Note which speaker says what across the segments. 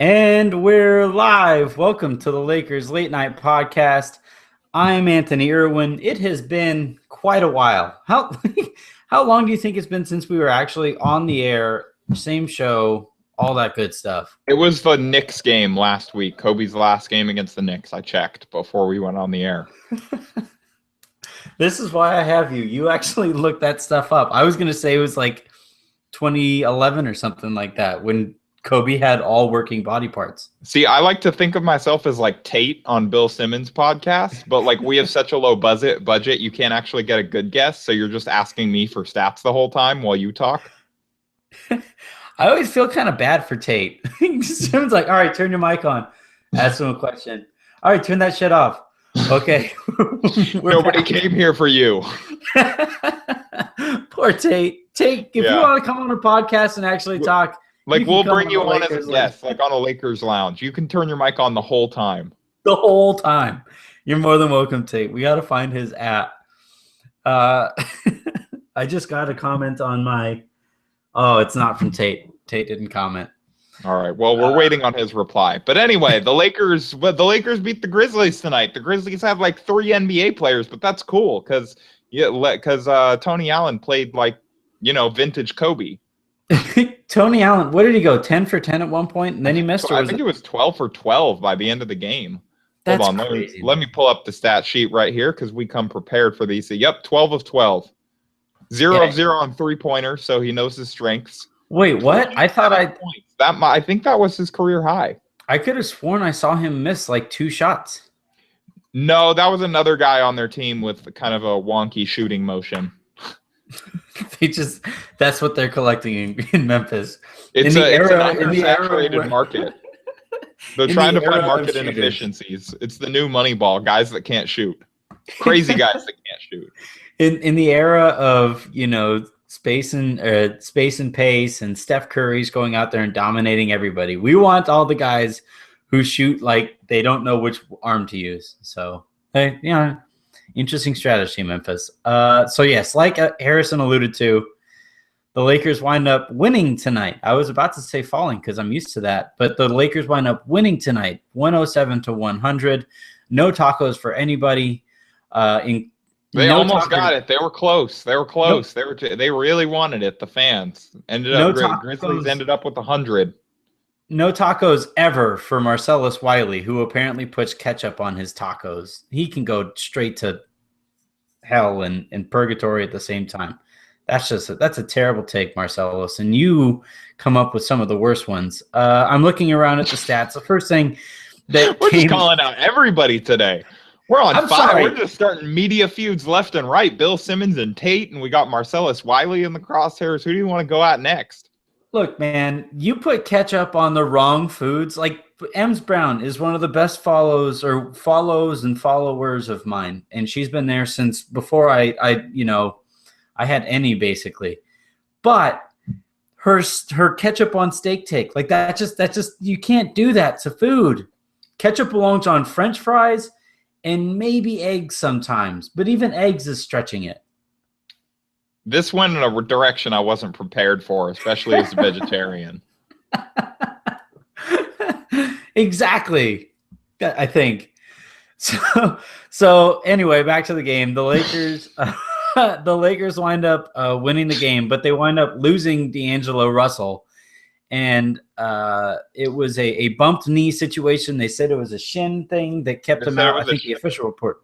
Speaker 1: And we're live. Welcome to the Lakers Late Night Podcast. I'm Anthony Irwin. It has been quite a while. How long do you think it's been since we were actually on the air, same show, all that good stuff?
Speaker 2: It was the Knicks game last week, Kobe's last game against the Knicks. I checked before we went on the air.
Speaker 1: This is why I have you. You actually looked that stuff up. I was going to say it was like 2011 or something like that when Kobe had all working body parts.
Speaker 2: See, I like to think of myself as like Tate on Bill Simmons' podcast, but like we have such a low budget, you can't actually get a good guess. So you're just asking me for stats the whole time while you talk.
Speaker 1: I always feel kind of bad for Tate. Simmons like, all right, turn your mic on. Ask him a question. All right, turn that shit off. Okay.
Speaker 2: Nobody came here for you.
Speaker 1: Poor Tate. Tate, if you want to come on a podcast and actually talk.
Speaker 2: Like, we'll bring you on as a guest, like on a Lakers lounge. You can turn your mic on the whole time.
Speaker 1: The whole time. You're more than welcome, Tate. We got to find his app. I just got a comment on my... Oh, it's not from Tate. Tate didn't comment.
Speaker 2: All right. Well, we're waiting on his reply. But anyway, the Lakers beat the Grizzlies tonight. The Grizzlies have like 3 NBA players, but that's cool because Tony Allen played like, vintage Kobe.
Speaker 1: Tony Allen, what did he go? 10 for 10 at one point, and then he missed?
Speaker 2: I think it was 12 for 12 by the end of the game.
Speaker 1: That's
Speaker 2: Hold on,
Speaker 1: crazy.
Speaker 2: let me pull up the stat sheet right here because we come prepared for these. Yep, 12 of 12. 0 of 0 on three-pointers, so he knows his strengths.
Speaker 1: Wait, what? I
Speaker 2: think that was his career high.
Speaker 1: I could have sworn I saw him miss like 2 shots.
Speaker 2: No, that was another guy on their team with kind of a wonky shooting motion.
Speaker 1: That's what they're collecting in Memphis.
Speaker 2: It's an undersaturated market. They're trying to find market inefficiencies. It's the new Moneyball, guys that can't shoot. Crazy guys that can't shoot.
Speaker 1: In the era of, space and pace and Steph Curry's going out there and dominating everybody. We want all the guys who shoot like they don't know which arm to use. So, hey, interesting strategy, Memphis. So yes, like Harrison alluded to, the Lakers wind up winning tonight. I was about to say falling because I'm used to that, but the Lakers wind up winning tonight, 107-100. No tacos for anybody.
Speaker 2: They almost got it. They were close. Nope. They really wanted it. The fans Grizzlies ended up with 100.
Speaker 1: No tacos ever for Marcellus Wiley, who apparently puts ketchup on his tacos. He can go straight to hell and purgatory at the same time. That's a terrible take, Marcellus. And you come up with some of the worst ones. I'm looking around at the stats. The first thing that
Speaker 2: we're just calling out everybody today. We're on fire. Sorry. We're just starting media feuds left and right. Bill Simmons and Tate, and we got Marcellus Wiley in the crosshairs. Who do you want to go at next?
Speaker 1: Look, man, you put ketchup on the wrong foods. Like Ems Brown is one of the best follows and followers of mine, and she's been there since before I had any basically. But her ketchup on steak take, like that just you can't do that to food. Ketchup belongs on French fries and maybe eggs sometimes, but even eggs is stretching it.
Speaker 2: This went in a direction I wasn't prepared for, especially as a vegetarian.
Speaker 1: Exactly, I think. So anyway, back to the game. The Lakers wind up winning the game, but they wind up losing D'Angelo Russell. And it was a bumped knee situation. They said it was a shin thing that kept him out. I think the official report.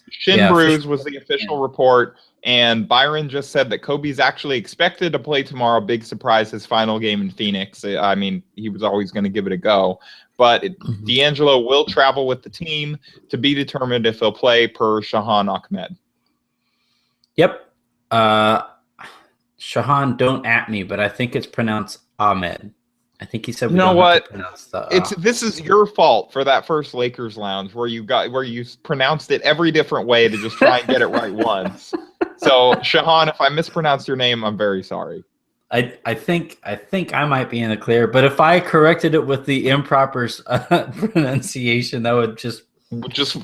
Speaker 2: Shin bruise was the official report. And Byron just said that Kobe's actually expected to play tomorrow. Big surprise, his final game in Phoenix. I mean, he was always going to give it a go. But D'Angelo will travel with the team to be determined if he'll play per Shahan Ahmed.
Speaker 1: Yep. Shahan, don't at me, but I think it's pronounced Ahmed. I think he said,
Speaker 2: this is your fault for that first Lakers lounge where you pronounced it every different way to just try and get it right once. So Shahan, if I mispronounced your name, I'm very sorry.
Speaker 1: I think I might be in the clear, but if I corrected it with the improper pronunciation, that would just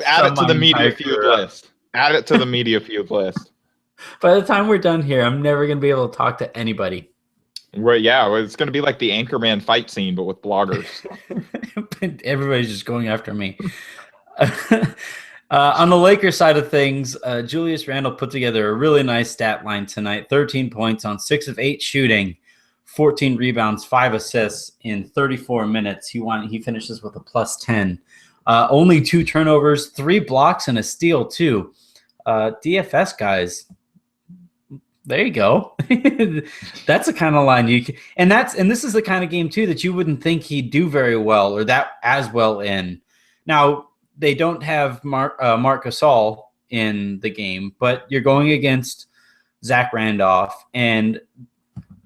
Speaker 2: add it to the media feud list. Add it to the media feud list.
Speaker 1: By the time we're done here, I'm never going to be able to talk to anybody.
Speaker 2: Well, it's going to be like the Anchorman fight scene, but with bloggers.
Speaker 1: Everybody's just going after me. On the Lakers side of things, Julius Randle put together a really nice stat line tonight. 13 points on 6 of 8 shooting, 14 rebounds, 5 assists in 34 minutes. He finishes with a plus 10. Only 2 turnovers, 3 blocks, and a steal, too. DFS guys, there you go. That's the kind of line you can, and this is the kind of game too that you wouldn't think he'd do very well or that as well in. Now they don't have Marc Gasol in the game, but you're going against Zach Randolph, and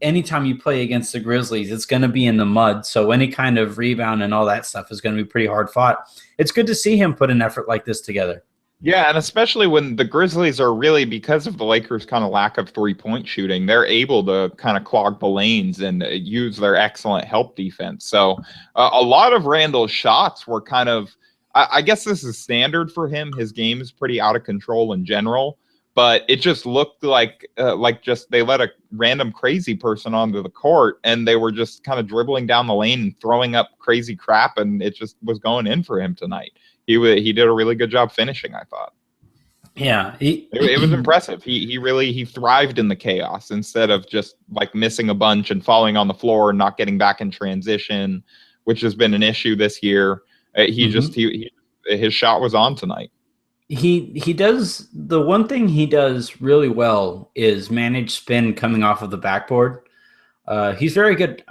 Speaker 1: anytime you play against the Grizzlies, it's going to be in the mud. So any kind of rebound and all that stuff is going to be pretty hard fought. It's good to see him put an effort like this together.
Speaker 2: Yeah, and especially when the Grizzlies are really, because of the Lakers' kind of lack of three-point shooting, they're able to kind of clog the lanes and use their excellent help defense. So a lot of Randall's shots were kind of, I guess this is standard for him. His game is pretty out of control in general, but it just looked like just they let a random crazy person onto the court and they were just kind of dribbling down the lane and throwing up crazy crap, and it just was going in for him tonight. He did a really good job finishing, I thought.
Speaker 1: Yeah,
Speaker 2: it was impressive. He thrived in the chaos instead of just like missing a bunch and falling on the floor and not getting back in transition, which has been an issue this year. His shot was on tonight.
Speaker 1: He does, the one thing he does really well is manage spin coming off of the backboard. He's very good.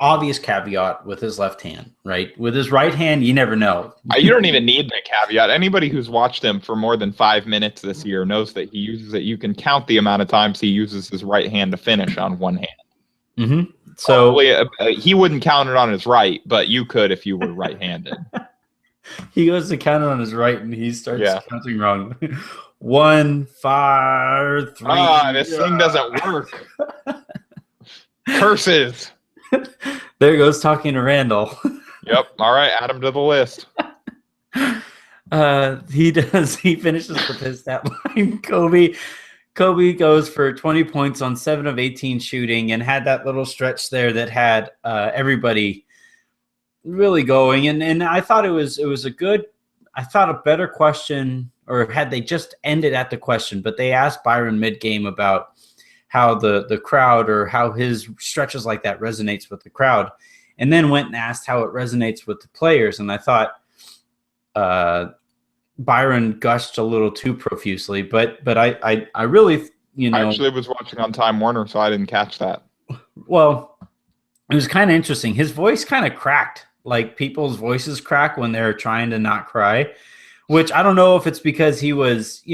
Speaker 1: Obvious caveat with his left hand, right? With his right hand, you never know.
Speaker 2: You don't even need that caveat. Anybody who's watched him for more than 5 minutes this year knows that he uses it. You can count the amount of times he uses his right hand to finish on one hand.
Speaker 1: Mm-hmm. So
Speaker 2: probably, he wouldn't count it on his right, but you could if you were right-handed.
Speaker 1: He goes to count it on his right, and he starts counting wrong. 1, 5, 3.
Speaker 2: This thing doesn't work. Curses.
Speaker 1: There goes talking to Randall.
Speaker 2: Yep. All right, add him to the list.
Speaker 1: He finishes with his stat line. Kobe goes for 20 points on 7 of 18 shooting and had that little stretch there that had everybody really going. And I thought it was a better question, or had they just ended at the question, but they asked Byron mid-game about how the crowd, or how his stretches like that resonates with the crowd, and then went and asked how it resonates with the players. And I thought Byron gushed a little too profusely, but I really, I
Speaker 2: actually was watching on Time Warner, so I didn't catch that.
Speaker 1: Well, it was kind of interesting. His voice kind of cracked, like people's voices crack when they're trying to not cry, which I don't know if it's because he was,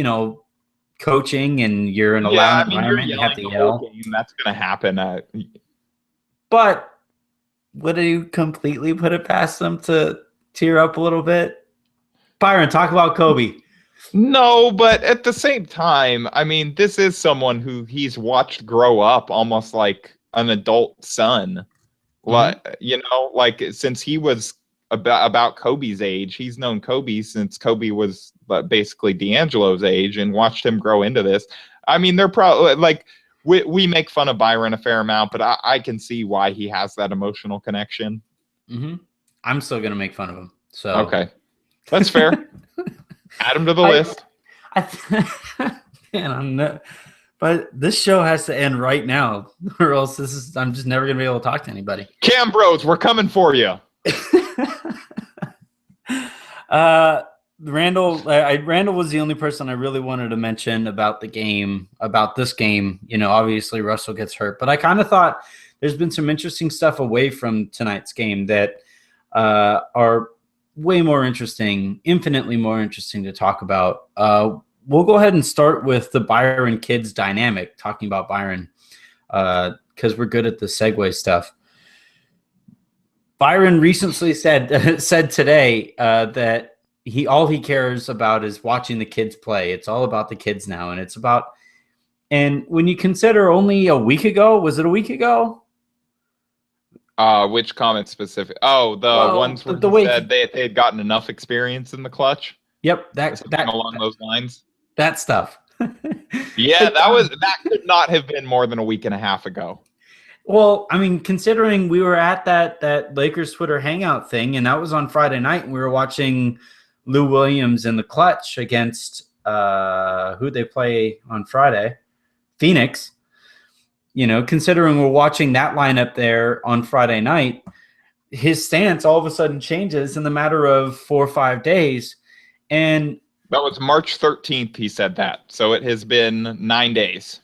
Speaker 1: coaching and you're in a loud environment, you have to yell.
Speaker 2: That's going to happen.
Speaker 1: But would you completely put it past them to tear up a little bit? Byron, talk about Kobe.
Speaker 2: No, but at the same time, I mean, this is someone who he's watched grow up almost like an adult son. Mm-hmm. Like since he was about Kobe's age, he's known Kobe since Kobe was basically D'Angelo's age, and watched him grow into this. I mean, they're probably like, we make fun of Byron a fair amount, but I can see why he has that emotional connection.
Speaker 1: Mm-hmm. I'm still going to make fun of him. So
Speaker 2: okay, that's fair. Add him to the list.
Speaker 1: But this show has to end right now, or else I'm just never going to be able to talk to anybody.
Speaker 2: Cam Bros, we're coming for you.
Speaker 1: Randall was the only person I really wanted to mention about this game. Obviously Russell gets hurt, but I kind of thought there's been some interesting stuff away from tonight's game that are way more interesting, infinitely more interesting to talk about. We'll go ahead and start with the Byron kids dynamic, talking about Byron, because we're good at the segue stuff. Byron recently said today that all he cares about is watching the kids play. It's all about the kids now, and when you consider only a week ago, was it a week ago?
Speaker 2: Which comment specific? Oh, ones where he said they had gotten enough experience in the clutch.
Speaker 1: Yep, that
Speaker 2: along those lines.
Speaker 1: That stuff.
Speaker 2: Yeah, that could not have been more than a week and a half ago.
Speaker 1: Well, I mean, considering we were at that Lakers Twitter hangout thing, and that was on Friday night, and we were watching Lou Williams in the clutch against who they play on Friday, Phoenix. You know, considering we're watching that lineup there on Friday night, his stance all of a sudden changes in the matter of 4 or 5 days, and
Speaker 2: That was March 13th. He said that, so it has been 9 days.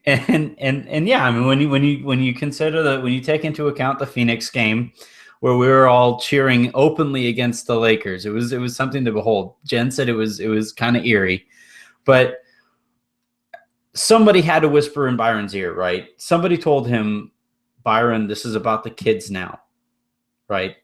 Speaker 1: and yeah, I mean, when you consider when you take into account the Phoenix game where we were all cheering openly against the Lakers, it was something to behold. Jen said it was kind of eerie, but somebody had to whisper in Byron's ear, right? Somebody told him, Byron, this is about the kids now, right?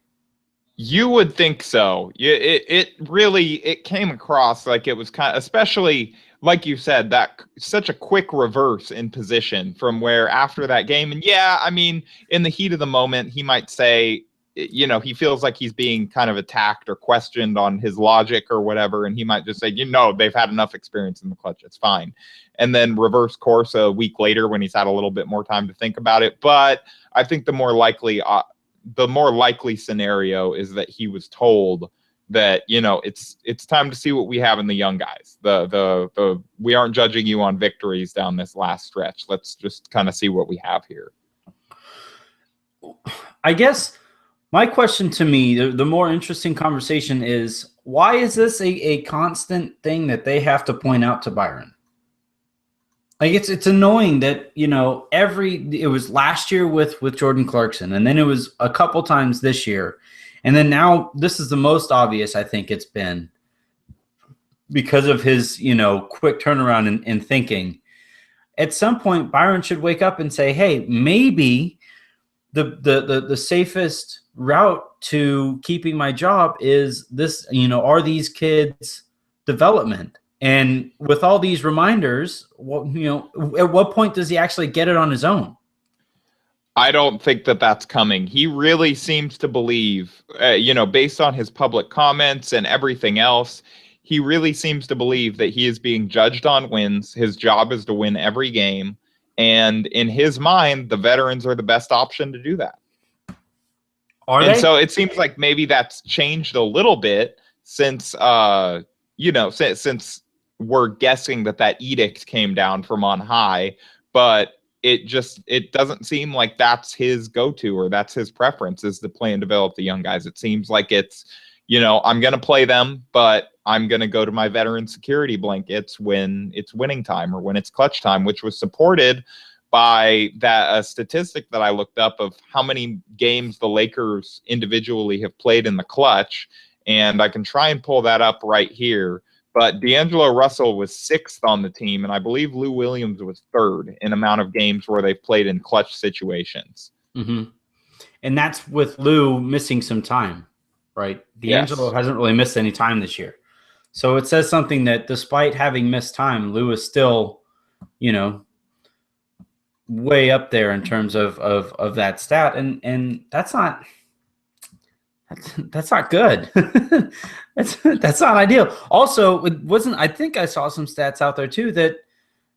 Speaker 2: You would think so. It really came across like it was kind of, especially like you said, that such a quick reverse in position from where after that game. And yeah, I mean, in the heat of the moment, he might say, you know, he feels like he's being kind of attacked or questioned on his logic or whatever. And he might just say, you know, they've had enough experience in the clutch. It's fine. And then reverse course a week later when he's had a little bit more time to think about it. But I think the more likely scenario is that he was told that, you know, it's time to see what we have in the young guys. The we aren't judging you on victories down this last stretch. Let's just kind of see what we have here.
Speaker 1: I guess my question to me, the more interesting conversation is, why is this a constant thing that they have to point out to Byron? Like, it's annoying that, you know, it was last year with Jordan Clarkson, and then it was a couple times this year. And then now this is the most obvious I think it's been because of his, you know, quick turnaround in thinking. At some point, Byron should wake up and say, hey, maybe the safest route to keeping my job is this, you know, are these kids' development? And with all these reminders, you know, at what point does he actually get it on his own?
Speaker 2: I don't think that that's coming. He really seems to believe, you know, based on his public comments and everything else, he really seems to believe that he is being judged on wins. His job is to win every game. And in his mind, the veterans are the best option to do that.
Speaker 1: Are they?
Speaker 2: So it seems like maybe that's changed a little bit since, you know, since we're guessing that edict came down from on high, but it doesn't seem like that's his go-to or that's his preference, is to play and develop the young guys. It seems like it's, you know, I'm going to play them, but I'm going to go to my veteran security blankets when it's winning time or when it's clutch time, which was supported by that statistic that I looked up of how many games the Lakers individually have played in the clutch. And I can try and pull that up right here. But D'Angelo Russell was 6th on the team, and I believe Lou Williams was 3rd in amount of games where they've played in clutch situations.
Speaker 1: Mm-hmm. And that's with Lou missing some time, right? D'Angelo hasn't really missed any time this year. So it says something that despite having missed time, Lou is still, you know, way up there in terms of that stat. And that's not good. that's not ideal. Also, it wasn't, I think I saw some stats out there too that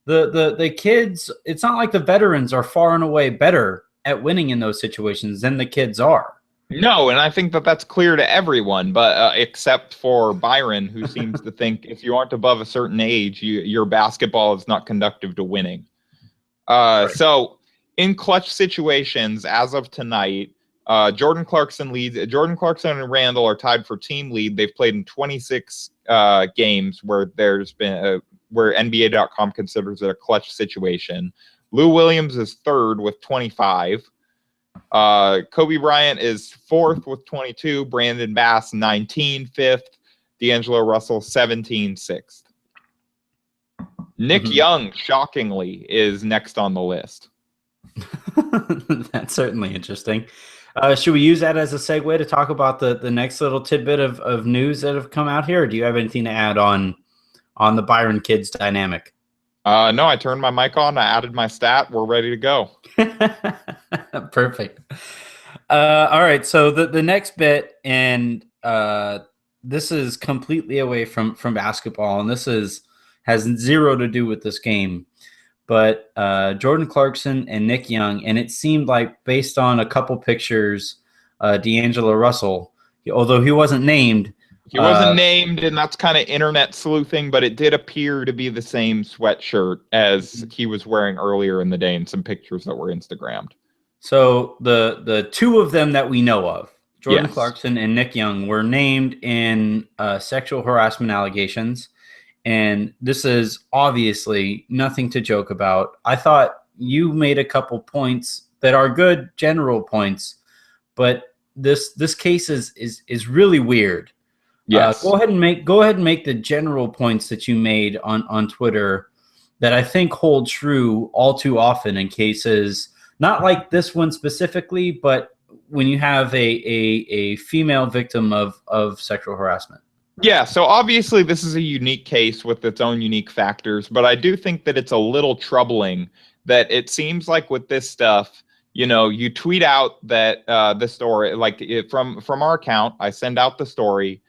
Speaker 1: the kids, it's not like the veterans are far and away better at winning in those situations than the kids are.
Speaker 2: No, and I think that that's clear to everyone, but except for Byron, who seems to think if you aren't above a certain age, your basketball is not conducive to winning. Right. So in clutch situations, as of tonight, Jordan Clarkson leads. Jordan Clarkson and Randall are tied for team lead. They've played in 26 games where there's been where NBA.com considers it a clutch situation. Lou Williams is 3rd with 25. Kobe Bryant is 4th with 22. Brandon Bass 19, 5th. D'Angelo Russell 17, 6th. Nick Young, shockingly, is next on the list.
Speaker 1: That's certainly interesting. Should we use that as a segue to talk about the next little tidbit of news that have come out here? Or do you have anything to add on the Byron kids dynamic?
Speaker 2: No, I turned my mic on. I added my stat. We're ready to go.
Speaker 1: Perfect. All right. So the next bit, and this is completely away from basketball, and this has zero to do with this game. but Jordan Clarkson and Nick Young, and it seemed like based on a couple pictures, D'Angelo Russell, although he wasn't named.
Speaker 2: He wasn't named, and that's kind of internet sleuthing, but it did appear to be the same sweatshirt as he was wearing earlier in the day in some pictures that were Instagrammed.
Speaker 1: So the two of them that we know of, Jordan Clarkson and Nick Young, were named in sexual harassment allegations. And this is obviously nothing to joke about. I thought you made a couple points that are good general points, but this case is really weird.
Speaker 2: Yes.
Speaker 1: Go ahead and make the general points that you made on Twitter that I think hold true all too often in cases, not like this one specifically, but when you have a female victim of sexual harassment.
Speaker 2: Yeah, so obviously this is a unique case with its own unique factors, but I do think that it's a little troubling that it seems like with this stuff, you tweet out that the story, from our account, I send out the story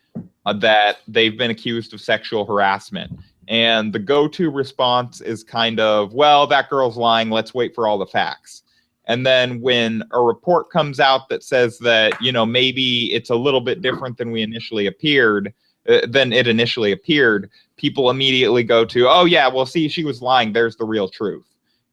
Speaker 2: that they've been accused of sexual harassment. And the go-to response is kind of, well, that girl's lying. Let's wait for all the facts. And then when a report comes out that says that, maybe it's a little bit different than it initially appeared, people immediately go to, oh, yeah, well, see, she was lying. There's the real truth.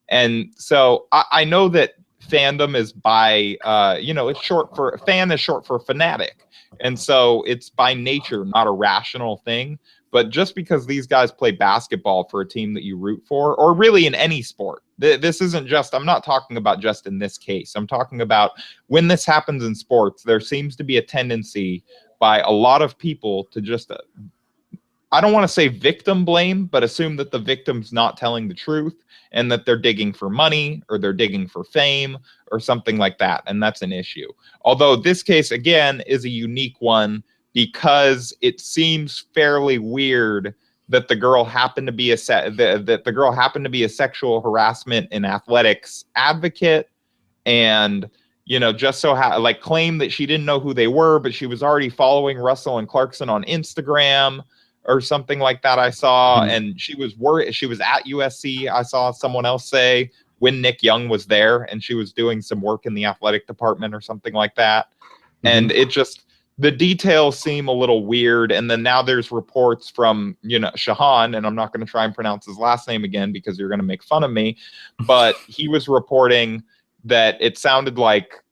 Speaker 2: And so I know that fandom is it's short for fan is short for fanatic. And so it's by nature not a rational thing. But just because these guys play basketball for a team that you root for, or really in any sport, this isn't just, I'm not talking about just in this case. I'm talking about when this happens in sports, there seems to be a tendency by a lot of people to just, I don't want to say victim blame, but assume that the victim's not telling the truth and that they're digging for money or they're digging for fame or something like that. And that's an issue. Although this case, again, is a unique one because it seems fairly weird that the girl happened to be a sexual harassment in athletics advocate, and just claim that she didn't know who they were, but she was already following Russell and Clarkson on Instagram or something like that. I saw, and she was worried. She was at USC. I saw someone else say when Nick Young was there, and she was doing some work in the athletic department or something like that. And it just, the details seem a little weird. And then now there's reports from, Shahan, and I'm not going to try and pronounce his last name again because you're going to make fun of me, but he was reporting that it sounded like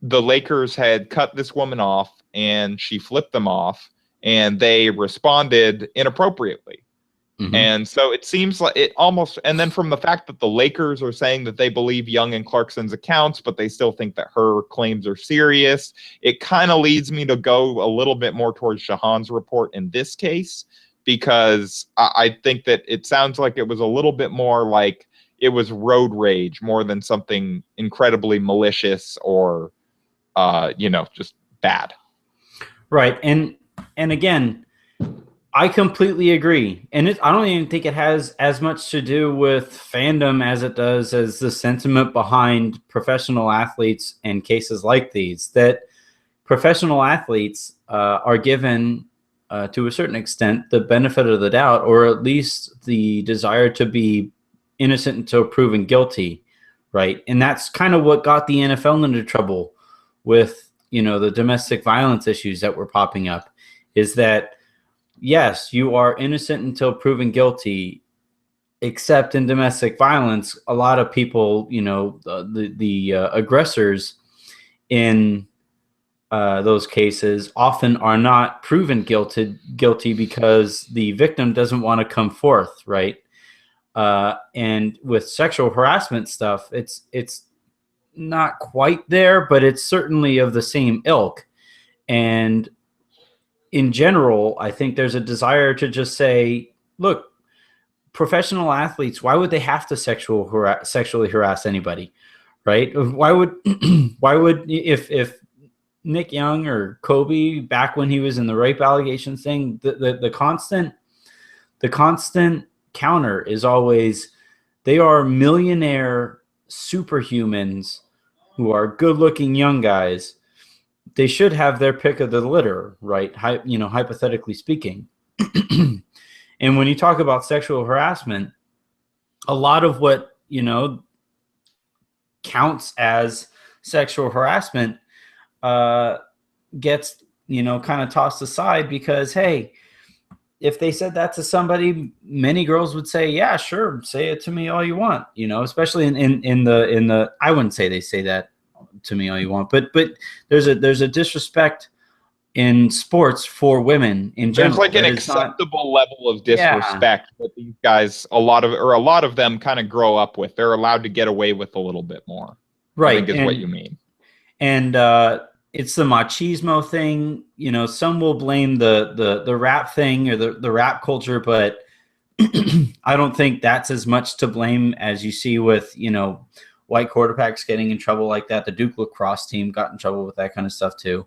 Speaker 2: the Lakers had cut this woman off and she flipped them off and they responded inappropriately. And so it seems like it almost, and then from the fact that the Lakers are saying that they believe Young and Clarkson's accounts, but they still think that her claims are serious, it kind of leads me to go a little bit more towards Shahan's report in this case, because I think that it sounds like it was a little bit more like it was road rage more than something incredibly malicious or, just bad.
Speaker 1: Right. And again, I completely agree. And I don't even think it has as much to do with fandom as it does as the sentiment behind professional athletes and cases like these, that professional athletes are given, to a certain extent, the benefit of the doubt, or at least the desire to be innocent until proven guilty, right? And that's kind of what got the NFL into trouble with, the domestic violence issues that were popping up, is that yes, you are innocent until proven guilty, except in domestic violence, a lot of people, the aggressors in those cases often are not proven guilty because the victim doesn't want to come forth, right? And with sexual harassment stuff, it's not quite there, but it's certainly of the same ilk. And in general, I think there's a desire to just say, look, professional athletes, why would they have to sexually harass anybody, right? Why would if Nick Young or Kobe, back when he was in the rape allegations thing, the constant counter is always, they are millionaire superhumans who are good-looking young guys. They should have their pick of the litter, right? Hypothetically speaking. And when you talk about sexual harassment, a lot of what you know, counts as sexual harassment gets, you know, kind of tossed aside because, hey, if they said that to somebody, many girls would say, yeah, sure, say it to me all you want, you know, especially in the I wouldn't say they say that to me all you want, but there's a disrespect in sports for women in
Speaker 2: There's
Speaker 1: general
Speaker 2: like an
Speaker 1: that is not.
Speaker 2: acceptable level of
Speaker 1: Yeah,
Speaker 2: disrespect that these guys, a lot of them kind of grow up with. They're allowed to get away with a little bit more, I think
Speaker 1: right.
Speaker 2: is what you mean.
Speaker 1: And it's the machismo thing, you know. Some will blame the rap thing or the rap culture, but I don't think that's as much to blame as you see with, you know, white quarterbacks getting in trouble like that. The Duke lacrosse team got in trouble with that kind of stuff too,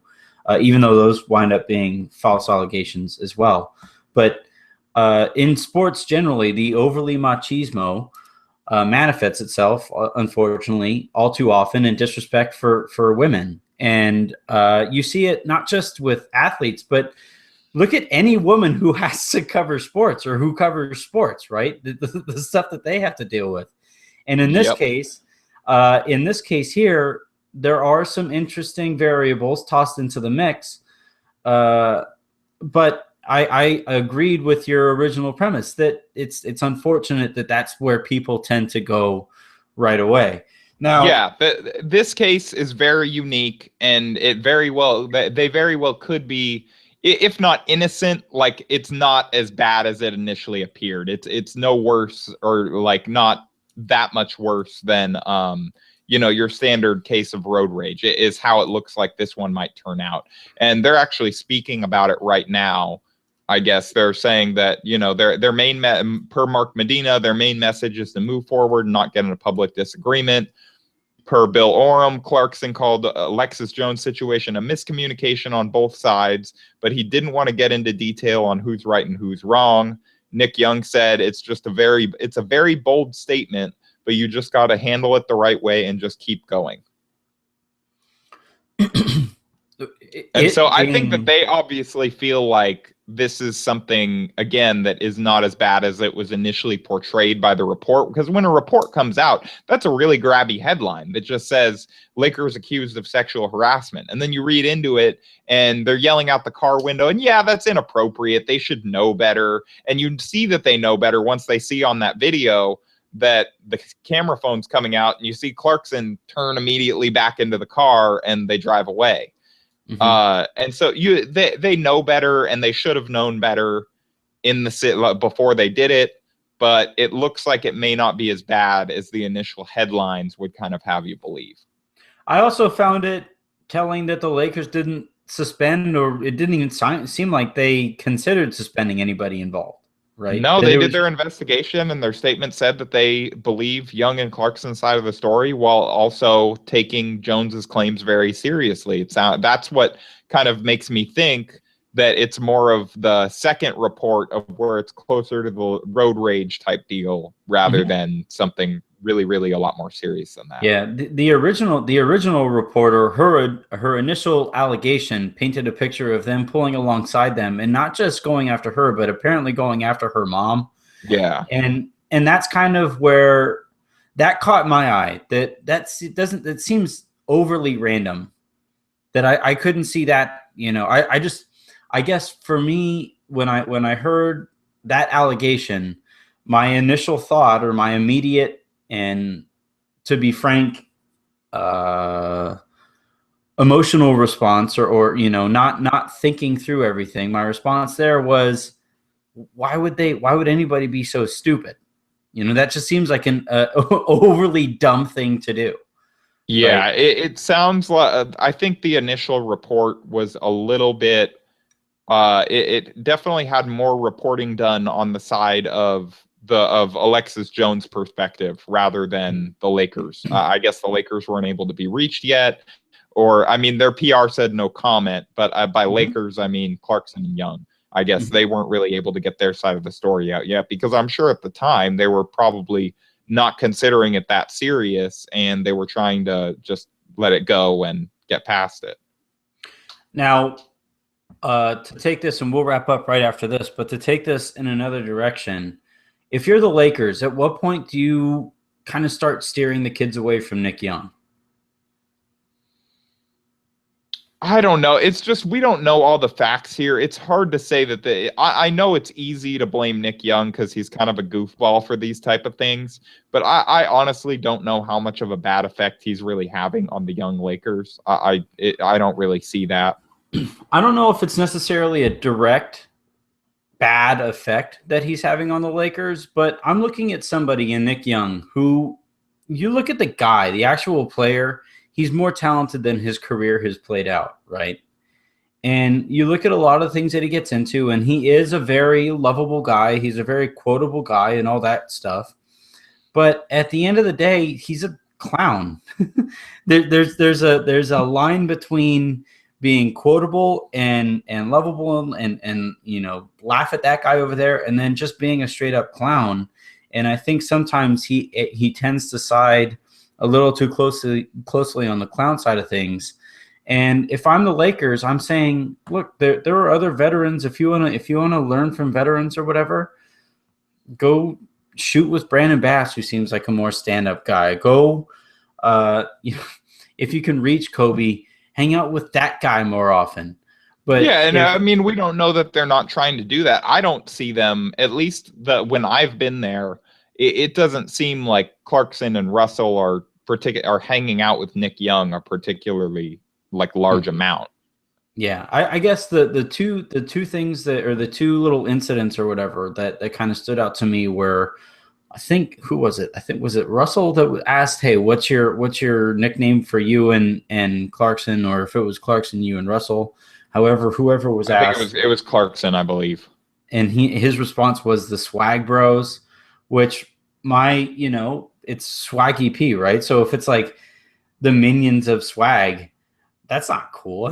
Speaker 1: even though those wind up being false allegations as well. But in sports generally, the overly machismo manifests itself, unfortunately, all too often in disrespect for women. And you see it not just with athletes, but look at any woman who has to cover sports or who covers sports, right? The stuff that they have to deal with. And in this case here, there are some interesting variables tossed into the mix. But I agreed with your original premise that it's unfortunate that that's where people tend to go right away. Now,
Speaker 2: yeah, this case is very unique, and they very well could be, if not innocent, like it's not as bad as it initially appeared. It's no worse, or like not that much worse than your standard case of road rage. It is how it looks like this one might turn out, and they're actually speaking about it right now. I guess they're saying that, their main per Mark Medina, their main message is to move forward and not get in a public disagreement. Per Bill Oram, Clarkson called Alexis Jones' situation a miscommunication on both sides, but he didn't want to get into detail on who's right and who's wrong. Nick Young said it's a very bold statement, but you just got to handle it the right way and just keep going. So I think that they obviously feel like this is something, again, that is not as bad as it was initially portrayed by the report. Because when a report comes out, that's a really grabby headline that just says Lakers accused of sexual harassment. And then you read into it and they're yelling out the car window. And yeah, that's inappropriate. They should know better. And you see that they know better once they see on that video that the camera phone's coming out and you see Clarkson turn immediately back into the car and they drive away. Mm-hmm. And so they know better, and they should have known better before they did it. But it looks like it may not be as bad as the initial headlines would kind of have you believe.
Speaker 1: I also found it telling that the Lakers didn't suspend, or it didn't even seem like they considered suspending anybody involved. Right?
Speaker 2: No, they did their investigation, and their statement said that they believe Young and Clarkson's side of the story while also taking Jones's claims very seriously. That's what kind of makes me think that it's more of the second report of where it's closer to the road rage type deal rather than something really, really a lot more serious than that.
Speaker 1: Yeah, the original reporter, her initial allegation painted a picture of them pulling alongside them and not just going after her, but apparently going after her mom.
Speaker 2: Yeah,
Speaker 1: and that's kind of where that caught my eye. It seems overly random. That I couldn't see that. I guess for me, when I heard that allegation, my initial thought, or my immediate, and to be frank, emotional response, or not thinking through everything, my response there was, why would anybody be so stupid? That just seems like an overly dumb thing to do.
Speaker 2: Yeah, right? It sounds like, I think the initial report was a little bit, it definitely had more reporting done on the side of Alexis Jones' perspective rather than the Lakers. I guess the Lakers weren't able to be reached yet, or I mean, their PR said no comment, but by Lakers, I mean Clarkson and Young. I guess they weren't really able to get their side of the story out yet, because I'm sure at the time they were probably not considering it that serious, and they were trying to just let it go and get past it.
Speaker 1: Now, to take this, and we'll wrap up right after this, but to take this in another direction, if you're the Lakers, at what point do you kind of start steering the kids away from Nick Young?
Speaker 2: I don't know. It's just we don't know all the facts here. It's hard to say that I know it's easy to blame Nick Young because he's kind of a goofball for these type of things, but I honestly don't know how much of a bad effect he's really having on the young Lakers. I don't really see that.
Speaker 1: I don't know if it's necessarily a direct bad effect that he's having on the Lakers, but I'm looking at somebody in Nick Young who, you look at the guy, the actual player, he's more talented than his career has played out, right? And you look at a lot of things that he gets into, and he is a very lovable guy. He's a very quotable guy and all that stuff. But at the end of the day, he's a clown. there's a line between being quotable and lovable and laugh at that guy over there, and then just being a straight up clown. And I think sometimes he tends to side a little too closely on the clown side of things. And if I'm the Lakers, I'm saying, look, there are other veterans. If you wanna learn from veterans or whatever, go shoot with Brandon Bass, who seems like a more stand-up guy. Go, if you can reach Kobe, hang out with that guy more often. But
Speaker 2: yeah, and I mean, we don't know that they're not trying to do that. I don't see them, at least when I've been there, it doesn't seem like Clarkson and Russell are hanging out with Nick Young a particularly like large amount.
Speaker 1: Yeah, I guess the two things that, or the two little incidents or whatever that kind of stood out to me were, I think, who was it? I think, was it Russell that asked, "Hey, what's your nickname for you and Clarkson?" Or if it was Clarkson, you and Russell. However, whoever was asked,
Speaker 2: I think it was Clarkson, I believe.
Speaker 1: And his response was the Swag Bros, which it's Swaggy P, right? So if it's like the minions of swag, that's not cool.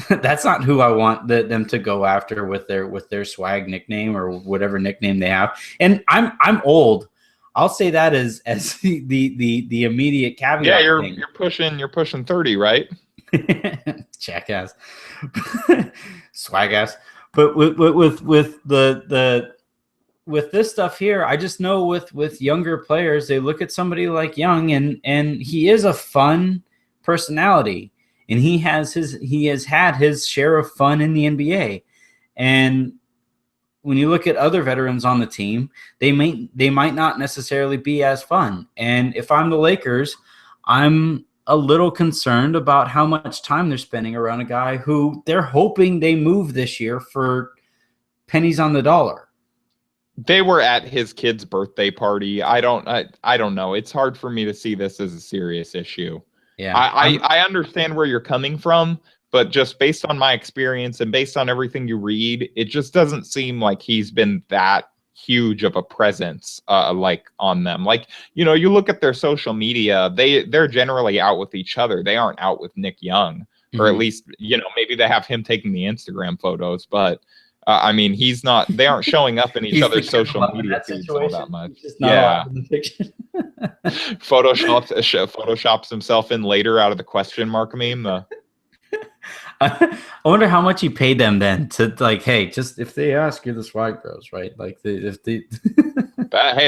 Speaker 1: That's not who I want them to go after with their swag nickname or whatever nickname they have. And I'm old. I'll say that as the immediate caveat.
Speaker 2: Yeah, you're pushing 30, right?
Speaker 1: Jackass. Swag ass. But with this stuff here, I just know with younger players, they look at somebody like Young, and he is a fun personality, and he has had his share of fun in the NBA. And when you look at other veterans on the team, they might not necessarily be as fun. And if I'm the Lakers, I'm a little concerned about how much time they're spending around a guy who they're hoping they move this year for pennies on the dollar.
Speaker 2: They were at his kid's birthday party. I don't know. It's hard for me to see this as a serious issue.
Speaker 1: Yeah,
Speaker 2: I understand where you're coming from, but just based on my experience and based on everything you read, it just doesn't seem like he's been that huge of a presence like on them. Like, you look at their social media, they're generally out with each other. They aren't out with Nick Young, or at least, maybe they have him taking the Instagram photos, but I mean, they aren't showing up in each other's social media feeds all that much. Yeah. Photoshops himself in later out of the question mark meme.
Speaker 1: I wonder how much he paid them then to, like, hey, just if they ask, you're the Swag Bros, right? Like, hey,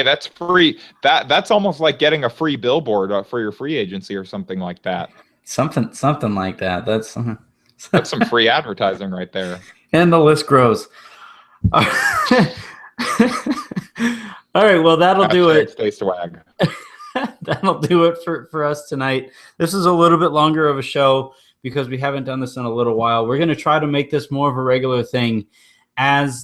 Speaker 2: that's free. That's almost like getting a free billboard for your free agency or something like that.
Speaker 1: Something like that. That's
Speaker 2: some free advertising right there.
Speaker 1: And the list grows. All right, well, that'll do it.
Speaker 2: Stay swag.
Speaker 1: That'll do it for us tonight. This is a little bit longer of a show because we haven't done this in a little while. We're going to try to make this more of a regular thing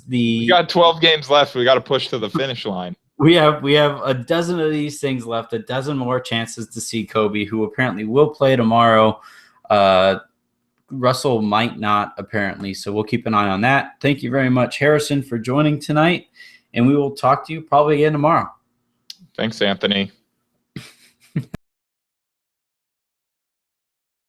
Speaker 1: we
Speaker 2: got 12 games left. We got to push to the finish line.
Speaker 1: We have a dozen of these things left, a dozen more chances to see Kobe, who apparently will play tomorrow. Russell might not, apparently, so we'll keep an eye on that. Thank you very much, Harrison, for joining tonight, and we will talk to you probably again tomorrow.
Speaker 2: Thanks, Anthony.